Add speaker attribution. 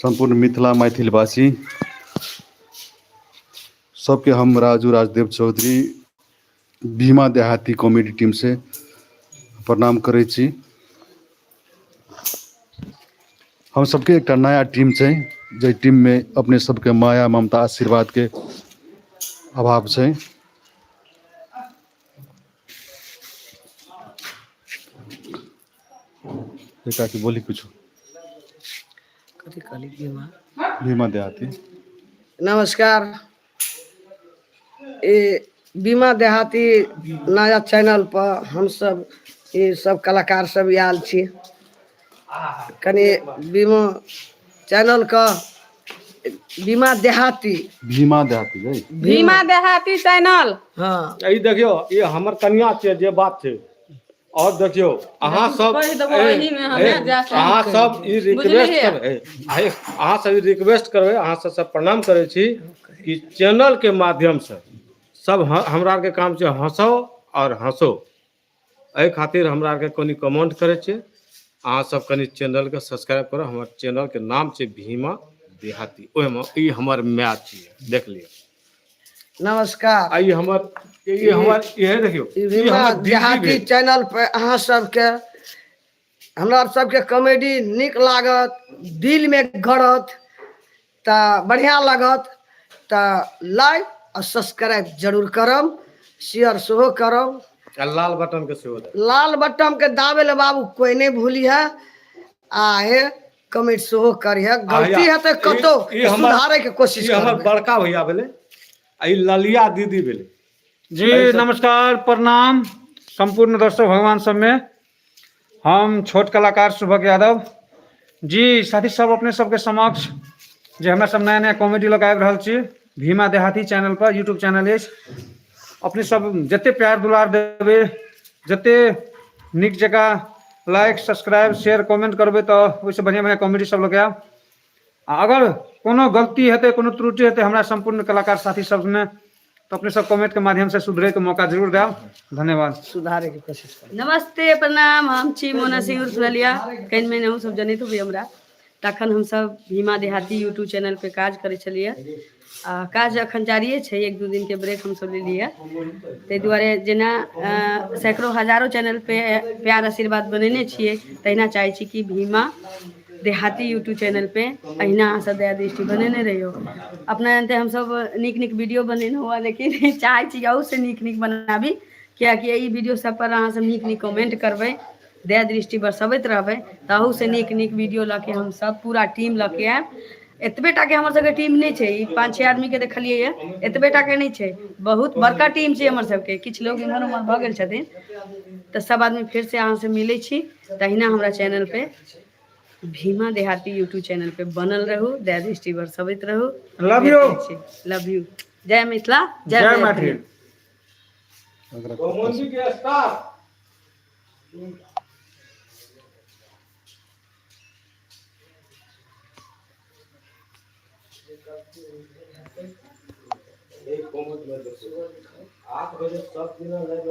Speaker 1: संपूर्ण मिथिला मैथिलवासी सबके हम राजू राजदेव चौधरी भीमा देहाती कॉमेडी टीम से प्रणाम करै छी। हम सबके एक नया टीम छै जे टीम में अपने सबके माया ममता आशीर्वाद के अभाव छै। की बोली कुछ भीमा देहाती।
Speaker 2: नमस्कार। ये भीमा देहाती नया चैनल पर हम सब ये सब कलाकार सब आयल छी। कनी भीमा चैनल का भीमा देहाती चैनल। हाँ
Speaker 3: यही देखियो ये हमर कन्या छे जे बात छे। और देखियो अहाँ सब रिक्वेस्ट करबे अहाँ सब प्रणाम करे छी कि चैनल के माध्यम से सब हमरा के काम छे हंसो और हंसो। ए खातिर हमरा के कोनी कमेंट करे छे। अहाँ सब कनी चैनल के सब्सक्राइब करो। हमर चैनल के नाम छे भीमा देहाती। ओय में ई हमर मैच छे देख लियो।
Speaker 2: नमस्कार।
Speaker 3: आई हमर ये देखियो
Speaker 2: भीमा देहाती चैनल पे अहाँ सबके हमरा सबके कॉमेडी निक लागत, दिल में गड़त ता बढ़िया लागत ता लाइक और सब्सक्राइब जरूर करम, शेयर सेहो करम।
Speaker 3: लाल बटन के सेहो
Speaker 2: लाल बटन के दाबे ले बाबू कोई नहीं भूली है। आहे कमेंट सेहो करिए, गलती है तो कतो सुधारे के कोशिश करब।
Speaker 3: हमर बड़का भैया भेले आई ललिया दीदी भेले।
Speaker 4: जी नमस्कार प्रणाम संपूर्ण दर्शक भगवान सब में। हम छोट कलाकार शुभक यादव जी साथी सब अपने सबके समक्ष जे हमरा सब नया नया कॉमेडी लग आबि रहल छी भीमा देहाती चैनल पर यूट्यूब चैनल है। अपने सब जते प्यार दुलार देवे जते निक जगह लाइक सब्सक्राइब शेयर कमेंट करबे तो वैसे बढ़िया बढ़िया कॉमेडी सब लग आब। अगर कोनो गलती हेते कोनो त्रुटि हेते हमरा संपूर्ण कलाकार साथी सब में तो अपने सब कमेंट के माध्यम से सुधरे के मौका जरूर देव। धन्यवाद।
Speaker 2: सुधारे की कोशिश कर।
Speaker 5: नमस्ते प्रणाम। हम छी मोना सिंह उर्सलिया कहीं में हम सब जनित भी हमरा तखन हम सब भीमा देहाती यूट्यूब चैनल पे काज करे छलिए। काज अखन जारिए छे, एक दू दिन के ब्रेक हम सब ले लिए ते दुआरे जेना सैकड़ों हजारों चैनल पे प्यार आशीर्वाद बनेने छिए तहिना चाहे छी कि भीमा देहाती यूट्यूब चैनल पे अहिना अहाँ सब दया दृष्टि बनेने रहियो। अपना अंते हम सब निक निक वीडियो बनेने हुआ लेकिन चाहे छी और से निक निक बनाबी क्या कि ई वीडियो सब पर अहाँ सब निक निक कमेंट करबे दया दृष्टि बरसबैत रहबे ताहू से निक निक वीडियो लके हम सब पूरा टीम लके आएब। एतबेटा के हमर सबके टीम नहीं छे, 5-6 आदमी के देखलिए ये एतबेटा के नहीं छे, बहुत बड़का टीम छे हमर सबके। किछ लोग इम्हर उम्हर भ गेल छथिन तो सब आदमी फिर से अहाँ से मिले छी तहिना हमरा चैनल पे भीमा देहाती यूट्यूब चैनल पे बनल रहू, दया दृष्टि बरसबैत रहू।
Speaker 4: Love you.
Speaker 5: Love you. जय मिथिला
Speaker 4: जय मैथिली।
Speaker 3: के स्टार एक कमेंट में देखो 8 बजे सब दिन लाइव